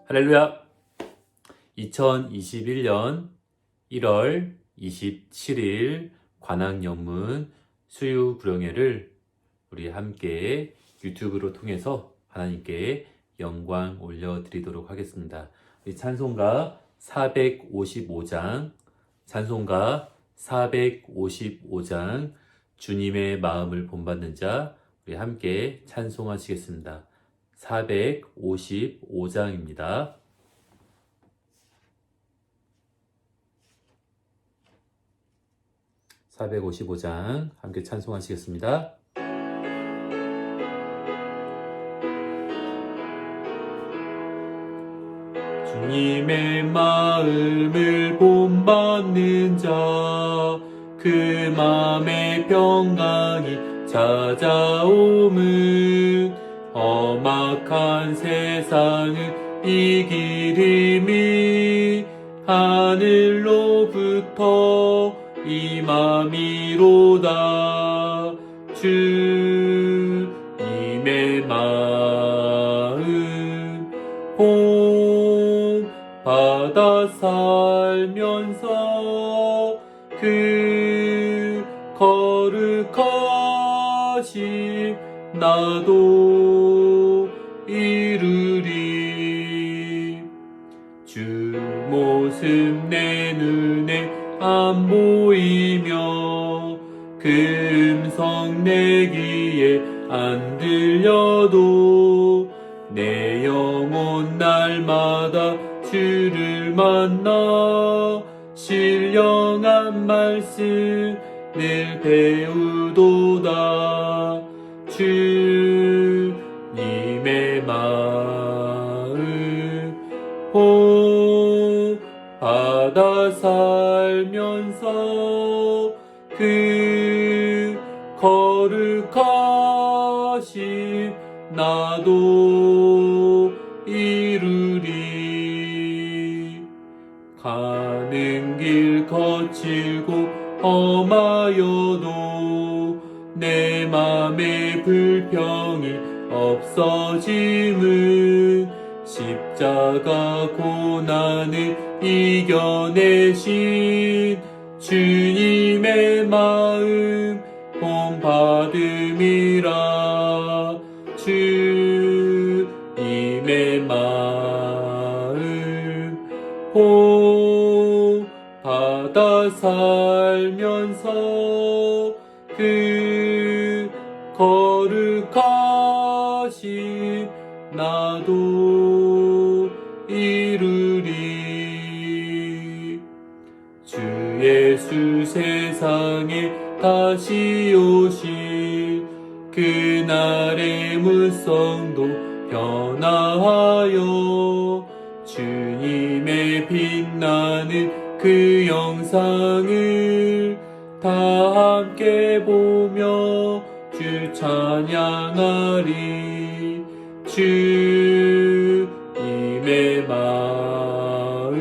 할렐루야! 2021년 1월 27일 관악영문 수유구령회를 우리 함께 유튜브로 통해서 하나님께 영광 올려드리도록 하겠습니다. 우리 찬송가 455장 주님의 마음을 본받는 자, 우리 함께 찬송하시겠습니다. 455장입니다. 함께 찬송하시겠습니다. 주님의 마음을 본받는 자, 그 마음의 평강이 찾아옴은 험악한 세상을 이기림이 하늘로부터 임함이로다. 주님의 마음 본받아 살면서 그 거룩하심 나도 이루리. 주 모습 내 눈에 안 보이며 그 음성 내 귀에 안 들려도 내 영혼 날마다 주를 만나 신령한 말씀 늘 배우도다. 주님의 마음 본받아 살면서 그 거룩하심 나도 이루리. 가는 길 거칠고 험하여도 내 맘의 불평이 없어짐은 십자가 고난을 이겨내신 주님의 마음 본받음이라. 주님의 마음 본받아 살면서 그 거룩하심 나도 이루리. 주 예수 세상에 다시 오실 그날의 무성도 변화하여 주님의 빛나는 그 영상을 다 함께 보며 주 찬양하리. 주님의 마음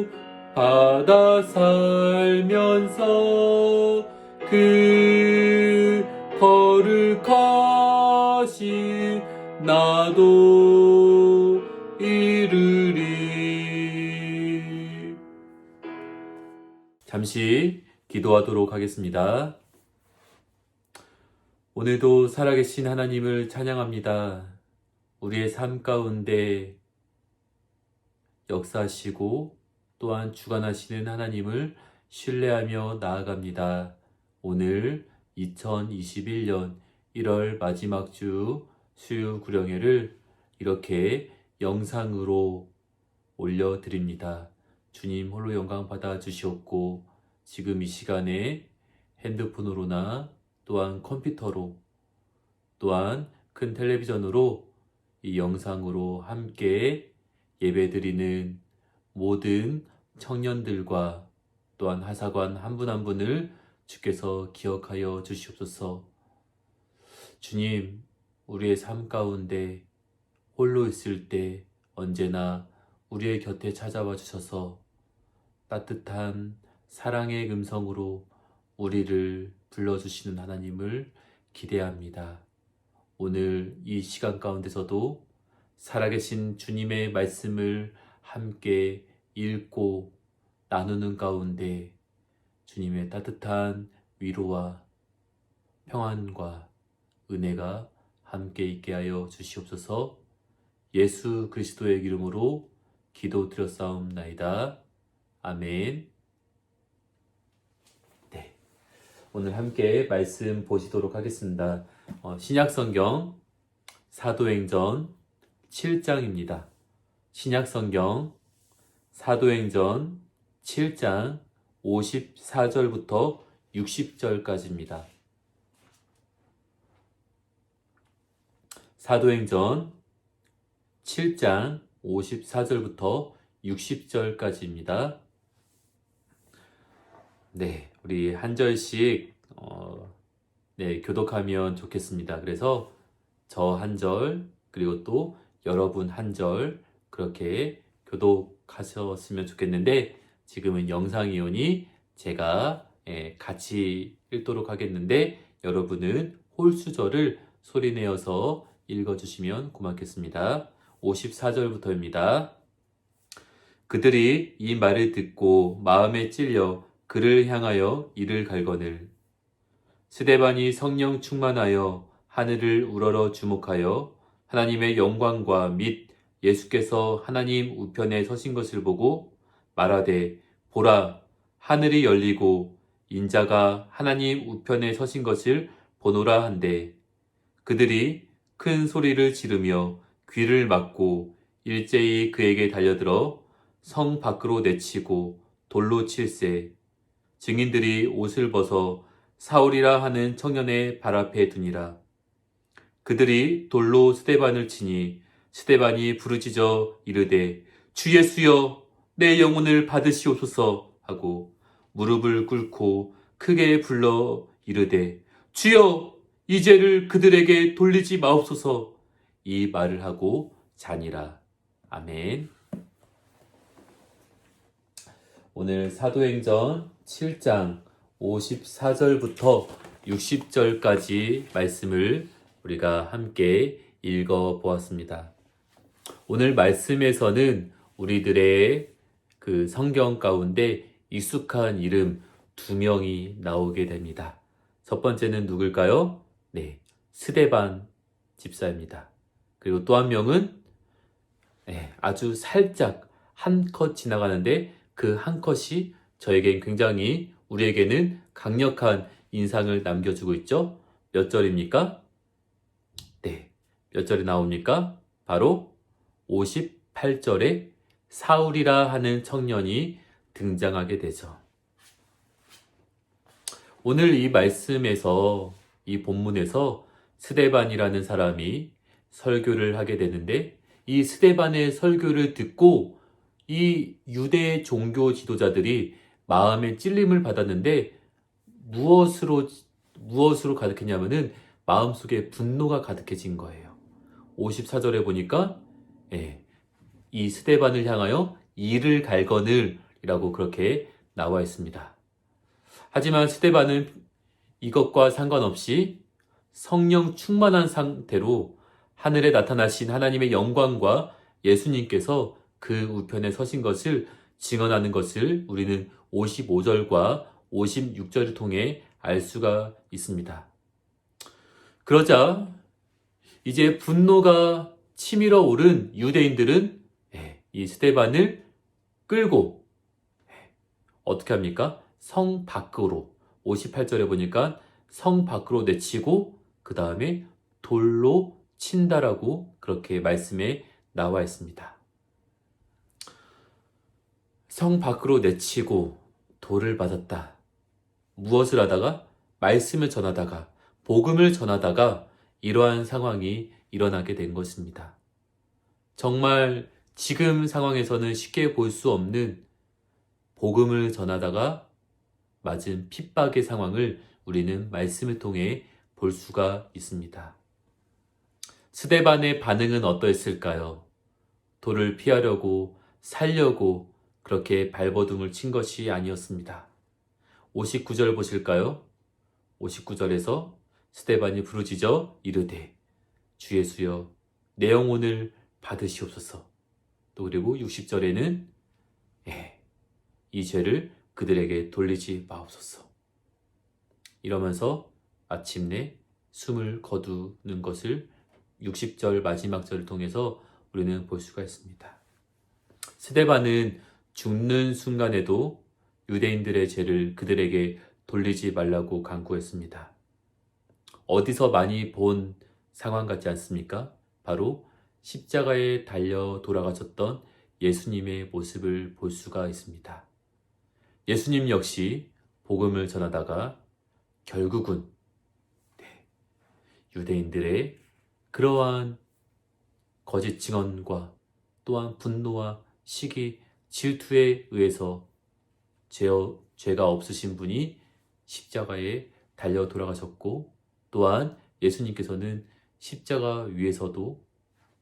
본받아 살면서 그 거룩하심 나도 이루리. 잠시 기도하도록 하겠습니다. 오늘도 살아계신 하나님을 찬양합니다. 우리의 삶 가운데 역사하시고 또한 주관하시는 하나님을 신뢰하며 나아갑니다. 오늘 2021년 1월 마지막 주 수유구령회를 이렇게 영상으로 올려드립니다. 주님 홀로 영광 받아 주시옵고, 지금 이 시간에 핸드폰으로나 또한 컴퓨터로 또한 큰 텔레비전으로 이 영상으로 함께 예배드리는 모든 청년들과 또한 하사관 한 분 한 분을 주께서 기억하여 주시옵소서. 주님, 우리의 삶 가운데 홀로 있을 때 언제나 우리의 곁에 찾아와 주셔서 따뜻한 사랑의 음성으로 우리를 불러주시는 하나님을 기대합니다. 오늘 이 시간 가운데서도 살아계신 주님의 말씀을 함께 읽고 나누는 가운데 주님의 따뜻한 위로와 평안과 은혜가 함께 있게 하여 주시옵소서. 예수 그리스도의 이름으로 기도드렸사옵나이다. 아멘. 네, 오늘 함께 말씀 보시도록 하겠습니다. 신약성경 사도행전 7장입니다. 신약성경 사도행전 7장 54절부터 60절까지입니다. 사도행전 7장 54절부터 60절까지입니다. 네, 우리 한 절씩 교독하면 좋겠습니다. 그래서 저 한 절, 그리고 또 여러분 한 절 그렇게 교독하셨으면 좋겠는데, 지금은 영상이오니 제가 같이 읽도록 하겠는데 여러분은 홀수절을 소리내어서 읽어주시면 고맙겠습니다. 54절부터입니다. 그들이 이 말을 듣고 마음에 찔려 그를 향하여 이를 갈거늘 스데반이 성령 충만하여 하늘을 우러러 주목하여 하나님의 영광과 및 예수께서 하나님 우편에 서신 것을 보고 말하되 보라 하늘이 열리고 인자가 하나님 우편에 서신 것을 보노라 한데 그들이 큰 소리를 지르며 귀를 막고 일제히 그에게 달려들어 성 밖으로 내치고 돌로 칠세 증인들이 옷을 벗어 사울이라 하는 청년의 발 앞에 두니라. 그들이 돌로 스데반을 치니 스데반이 부르짖어 이르되 주 예수여 내 영혼을 받으시옵소서 하고 무릎을 꿇고 크게 불러 이르되 주여 이 죄를 그들에게 돌리지 마옵소서 이 말을 하고 자니라. 아멘. 오늘 사도행전 7장 54절부터 60절까지 말씀을 우리가 함께 읽어보았습니다. 오늘 말씀에서는 우리들의 그 성경 가운데 익숙한 이름 2명이 나오게 됩니다. 첫 번째는 누굴까요? 네, 스데반 집사입니다. 그리고 또 한 명은 아주 살짝 한 컷 지나가는데 그 한 컷이 저에겐 굉장히 우리에게는 강력한 인상을 남겨주고 있죠. 몇 절입니까? 네, 몇 절이 나옵니까? 바로 58절에 사울이라 하는 청년이 등장하게 되죠. 오늘 이 말씀에서, 이 본문에서 스데반이라는 사람이 설교를 하게 되는데, 이 스데반의 설교를 듣고 이 유대 종교 지도자들이 마음의 찔림을 받았는데, 무엇으로 가득했냐면은 마음속에 분노가 가득해진 거예요. 54절에 보니까 이 스데반을 향하여 이를 갈거늘이라고 그렇게 나와 있습니다. 하지만 스데반은 이것과 상관없이 성령 충만한 상태로 하늘에 나타나신 하나님의 영광과 예수님께서 그 우편에 서신 것을 증언하는 것을 우리는 55절과 56절을 통해 알 수가 있습니다. 그러자 이제 분노가 치밀어 오른 유대인들은 이 스데반을 끌고 어떻게 합니까? 성 밖으로, 58절에 보니까 성 밖으로 내치고 그 다음에 돌로 친다라고 그렇게 말씀에 나와 있습니다. 성 밖으로 내치고 돌을 맞았다. 무엇을 하다가? 말씀을 전하다가, 복음을 전하다가 이러한 상황이 일어나게 된 것입니다. 정말 지금 상황에서는 쉽게 볼 수 없는 복음을 전하다가 맞은 핍박의 상황을 우리는 말씀을 통해 볼 수가 있습니다. 스데반의 반응은 어떠했을까요? 돌을 피하려고 살려고 그렇게 발버둥을 친 것이 아니었습니다. 59절 보실까요? 59절에서 스데반이 부르짖어 이르되 주 예수여 내 영혼을 받으시옵소서. 또 그리고 60절에는 이 죄를 그들에게 돌리지 마옵소서. 이러면서 마침내 숨을 거두는 것을 60절 마지막 절을 통해서 우리는 볼 수가 있습니다. 스데반은 죽는 순간에도 유대인들의 죄를 그들에게 돌리지 말라고 간구했습니다. 어디서 많이 본 상황 같지 않습니까? 바로 십자가에 달려 돌아가셨던 예수님의 모습을 볼 수가 있습니다. 예수님 역시 복음을 전하다가 결국은 유대인들의 그러한 거짓 증언과 또한 분노와 시기, 질투에 의해서 죄가 없으신 분이 십자가에 달려 돌아가셨고, 또한 예수님께서는 십자가 위에서도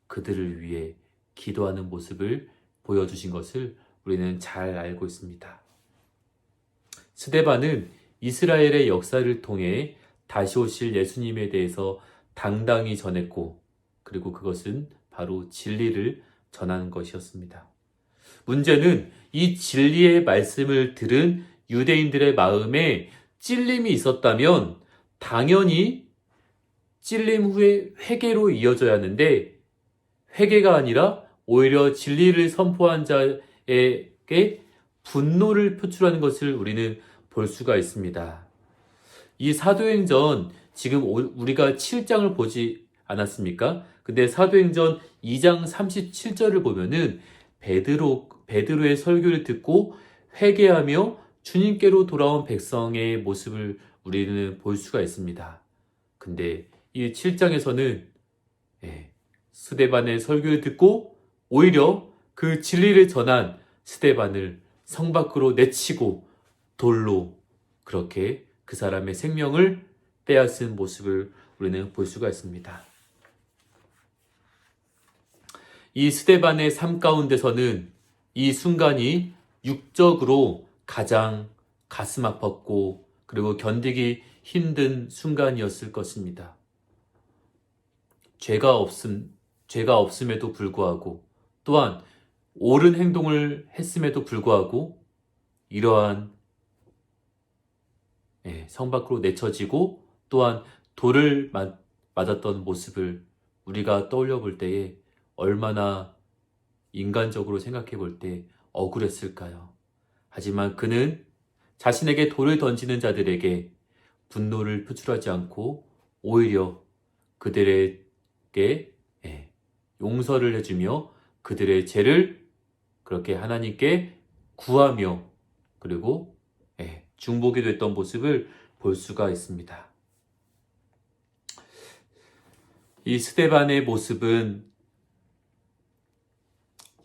그들을 위해 기도하는 모습을 보여주신 것을 우리는 잘 알고 있습니다. 스데반은 이스라엘의 역사를 통해 다시 오실 예수님에 대해서 당당히 전했고, 그리고 그것은 바로 진리를 전하는 것이었습니다. 문제는 이 진리의 말씀을 들은 유대인들의 마음에 찔림이 있었다면 당연히 찔림 후에 회개로 이어져야 하는데, 회개가 아니라 오히려 진리를 선포한 자에게 분노를 표출하는 것을 우리는 볼 수가 있습니다. 이 사도행전, 지금 우리가 7장을 보지 않았습니까? 근데 사도행전 2장 37절을 보면은 베드로의 설교를 듣고 회개하며 주님께로 돌아온 백성의 모습을 우리는 볼 수가 있습니다. 근데 이 7장에서는 스데반의 설교를 듣고 오히려 그 진리를 전한 스데반을 성 밖으로 내치고 돌로 그렇게 그 사람의 생명을 빼앗은 모습을 우리는 볼 수가 있습니다. 이 스데반의 삶 가운데서는 이 순간이 육적으로 가장 가슴 아팠고 그리고 견디기 힘든 순간이었을 것입니다. 죄가 없음에도 불구하고, 또한 옳은 행동을 했음에도 불구하고 이러한 성 밖으로 내쳐지고 또한 돌을 맞았던 모습을 우리가 떠올려 볼 때에 얼마나 인간적으로 생각해 볼 때 억울했을까요? 하지만 그는 자신에게 돌을 던지는 자들에게 분노를 표출하지 않고 오히려 그들에게 용서를 해주며 그들의 죄를 그렇게 하나님께 구하며 그리고 중보게 됐던 모습을 볼 수가 있습니다. 이 스데반의 모습은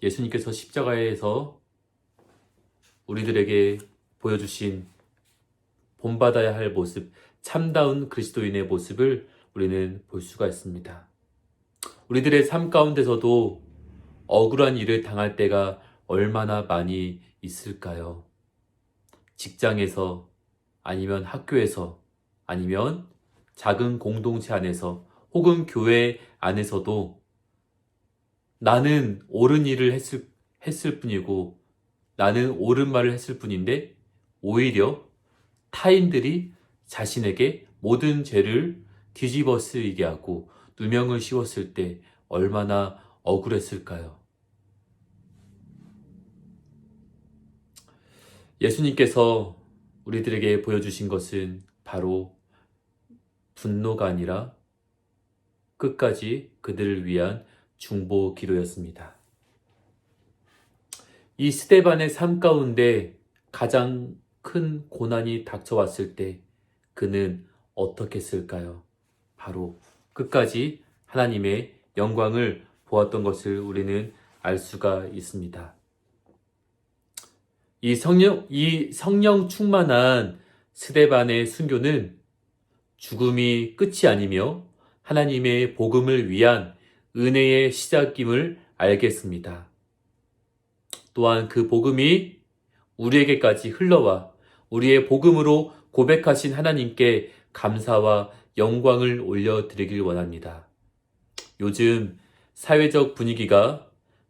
예수님께서 십자가에서 우리들에게 보여주신 본받아야 할 모습, 참다운 그리스도인의 모습을 우리는 볼 수가 있습니다. 우리들의 삶 가운데서도 억울한 일을 당할 때가 얼마나 많이 있을까요? 직장에서, 아니면 학교에서, 아니면 작은 공동체 안에서, 혹은 교회 안에서도 나는 옳은 일을 했을 뿐이고 나는 옳은 말을 했을 뿐인데 오히려 타인들이 자신에게 모든 죄를 뒤집어 쓰이게 하고 누명을 씌웠을 때 얼마나 억울했을까요? 예수님께서 우리들에게 보여주신 것은 바로 분노가 아니라 끝까지 그들을 위한 중보 기도였습니다. 이 스데반의 삶 가운데 가장 큰 고난이 닥쳐왔을 때 그는 어떻게 했을까요? 바로 끝까지 하나님의 영광을 보았던 것을 우리는 알 수가 있습니다. 이 성령 충만한 스데반의 순교는 죽음이 끝이 아니며 하나님의 복음을 위한 은혜의 시작임을 알겠습니다. 또한 그 복음이 우리에게까지 흘러와 우리의 복음으로 고백하신 하나님께 감사와 영광을 올려드리길 원합니다. 요즘 사회적 분위기가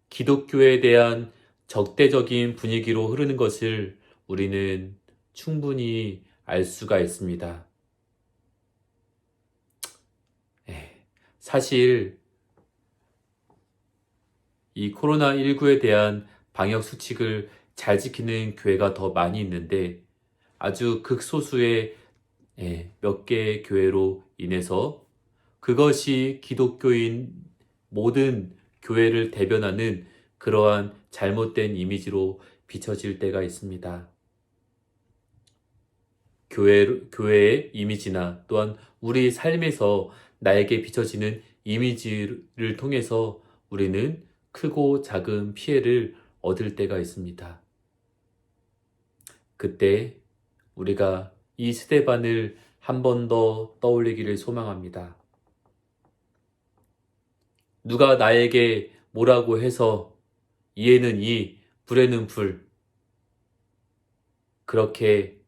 기독교에 대한 적대적인 분위기로 흐르는 것을 우리는 충분히 알 수가 있습니다. 사실 이 코로나19에 대한 방역 수칙을 잘 지키는 교회가 더 많이 있는데 아주 극소수의 몇 개의 교회로 인해서 그것이 기독교인 모든 교회를 대변하는 그러한 잘못된 이미지로 비춰질 때가 있습니다. 교회의 이미지나 또한 우리 삶에서 나에게 비춰지는 이미지를 통해서 우리는 크고 작은 피해를 얻을 때가 있습니다. 그때 우리가 이 스데반을 한 번 더 떠올리기를 소망합니다. 누가 나에게 뭐라고 해서 이에는 이, 불에는 불, 그렇게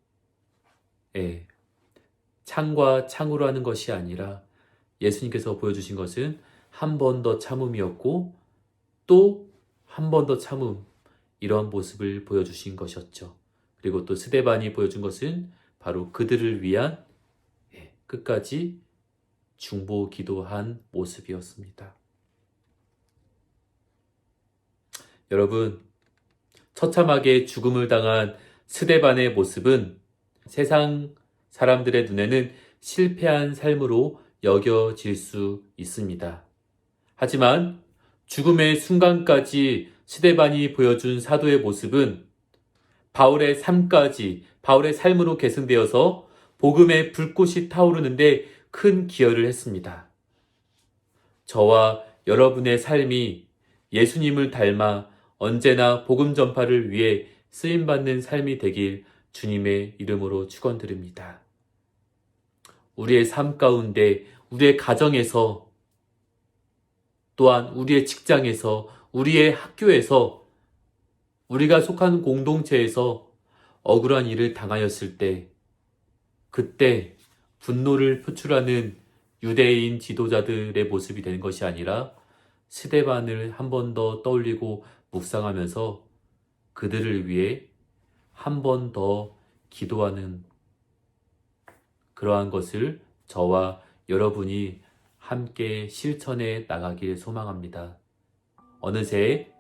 창과 창으로 하는 것이 아니라 예수님께서 보여주신 것은 한 번 더 참음이었고 또 한 번 더 참음, 이런 모습을 보여주신 것이었죠. 그리고 또 스데반이 보여준 것은 바로 그들을 위한 끝까지 중보 기도한 모습이었습니다. 여러분, 처참하게 죽음을 당한 스데반의 모습은 세상 사람들의 눈에는 실패한 삶으로 여겨질 수 있습니다. 하지만 죽음의 순간까지 스데반이 보여준 사도의 모습은 바울의 삶까지, 바울의 삶으로 계승되어서 복음의 불꽃이 타오르는데 큰 기여를 했습니다. 저와 여러분의 삶이 예수님을 닮아 언제나 복음 전파를 위해 쓰임받는 삶이 되길 주님의 이름으로 축원드립니다. 우리의 삶 가운데, 우리의 가정에서, 또한 우리의 직장에서, 우리의 학교에서, 우리가 속한 공동체에서 억울한 일을 당하였을 때, 그때 분노를 표출하는 유대인 지도자들의 모습이 되는 것이 아니라 스데반을 한 번 더 떠올리고 묵상하면서 그들을 위해 한 번 더 기도하는 그러한 것을 저와 여러분이 함께 실천해 나가길 소망합니다. 어느새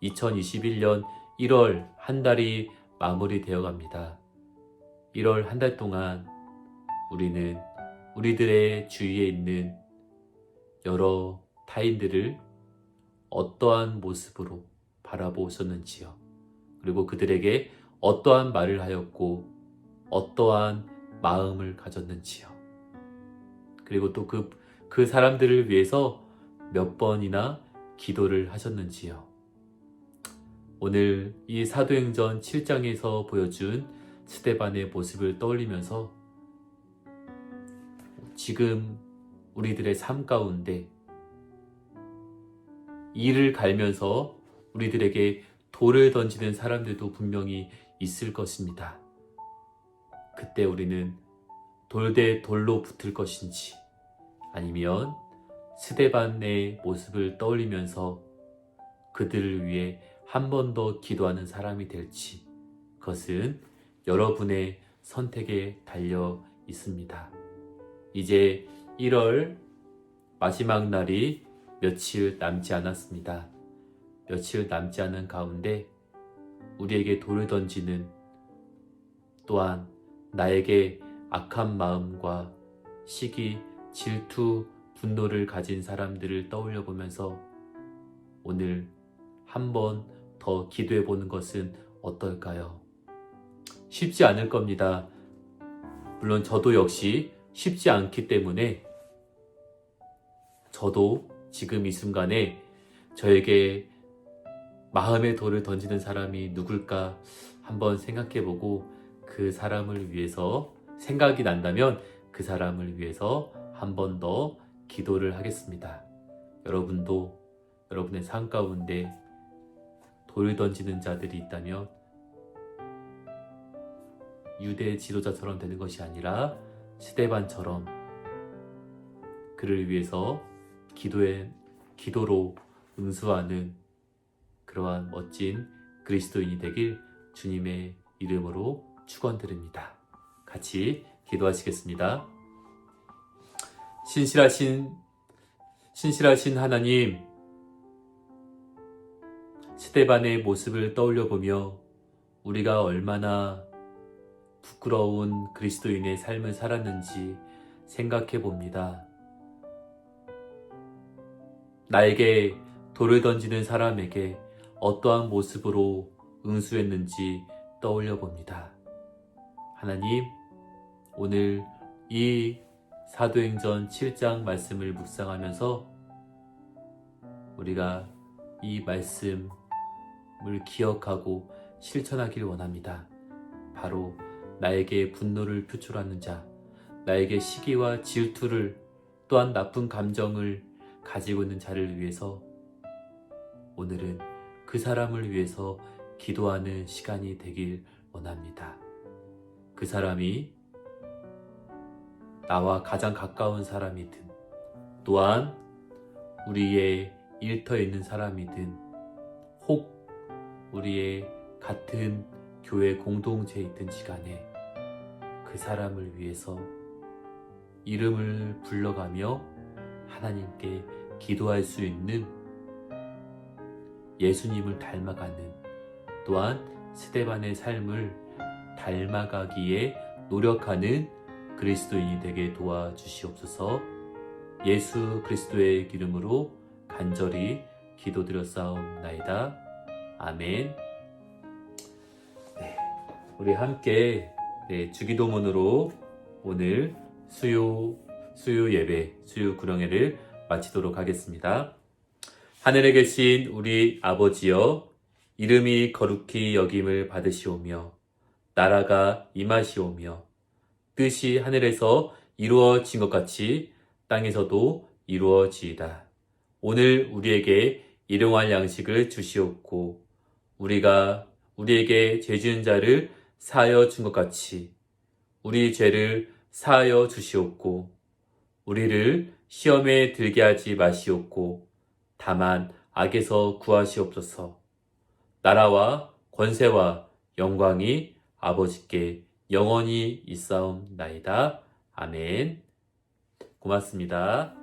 2021년 1월 한 달이 마무리되어 갑니다. 1월 한 달 동안 우리는 우리들의 주위에 있는 여러 타인들을 어떠한 모습으로 바라보셨는지요. 그리고 그들에게 어떠한 말을 하였고 어떠한 마음을 가졌는지요. 그리고 또 그 사람들을 위해서 몇 번이나 기도를 하셨는지요. 오늘 이 사도행전 7장에서 보여준 스데반의 모습을 떠올리면서 지금 우리들의 삶 가운데 이를 갈면서 우리들에게 돌을 던지는 사람들도 분명히 있을 것입니다. 그때 우리는 돌 대 돌로 붙을 것인지 아니면 스데반의 모습을 떠올리면서 그들을 위해 한 번 더 기도하는 사람이 될지 그것은 여러분의 선택에 달려 있습니다. 이제 1월 마지막 날이 며칠 남지 않았습니다. 며칠 남지 않은 가운데 우리에게 돌을 던지는 또한 나에게 악한 마음과 시기, 질투, 분노를 가진 사람들을 떠올려 보면서 오늘 한번 더 기도해 보는 것은 어떨까요? 쉽지 않을 겁니다. 물론 저도 역시 쉽지 않기 때문에 저도 지금 이 순간에 저에게 마음의 돌을 던지는 사람이 누굴까 한번 생각해 보고 그 사람을 위해서 생각이 난다면 그 사람을 위해서 한 번 더 기도를 하겠습니다. 여러분도 여러분의 삶 가운데 돌을 던지는 자들이 있다면 유대 지도자처럼 되는 것이 아니라 스데반처럼 그를 위해서 기도로 응수하는 그러한 멋진 그리스도인이 되길 주님의 이름으로 축원드립니다. 같이 기도하시겠습니다. 신실하신 하나님, 스데반의 모습을 떠올려 보며 우리가 얼마나 부끄러운 그리스도인의 삶을 살았는지 생각해 봅니다. 나에게 돌을 던지는 사람에게 어떠한 모습으로 응수했는지 떠올려 봅니다. 하나님, 오늘 이 사도행전 7장 말씀을 묵상하면서 우리가 이 말씀을 기억하고 실천하길 원합니다. 바로 나에게 분노를 표출하는 자, 나에게 시기와 질투를 또한 나쁜 감정을 가지고 있는 자를 위해서 오늘은 그 사람을 위해서 기도하는 시간이 되길 원합니다. 그 사람이 나와 가장 가까운 사람이든 또한 우리의 일터에 있는 사람이든 혹 우리의 같은 교회 공동체에 있든지 간에 그 사람을 위해서 이름을 불러가며 하나님께 기도할 수 있는 예수님을 닮아가는 또한 스데반의 삶을 닮아가기에 노력하는 그리스도인이 되게 도와주시옵소서. 예수 그리스도의 이름으로 간절히 기도드렸사옵나이다. 아멘. 우리 함께 주기도문으로 오늘 수요 예배, 수요 구령회를 마치도록 하겠습니다. 하늘에 계신 우리 아버지여, 이름이 거룩히 여김을 받으시오며 나라가 임하시오며 뜻이 하늘에서 이루어진 것 같이 땅에서도 이루어지이다. 오늘 우리에게 일용할 양식을 주시옵고 우리가 우리에게 죄 지은 자를 사하여 준 것 같이 우리 죄를 사하여 주시옵고 우리를 시험에 들게 하지 마시옵고 다만 악에서 구하시옵소서. 나라와 권세와 영광이 아버지께 영원히 있사옵나이다. 아멘. 고맙습니다.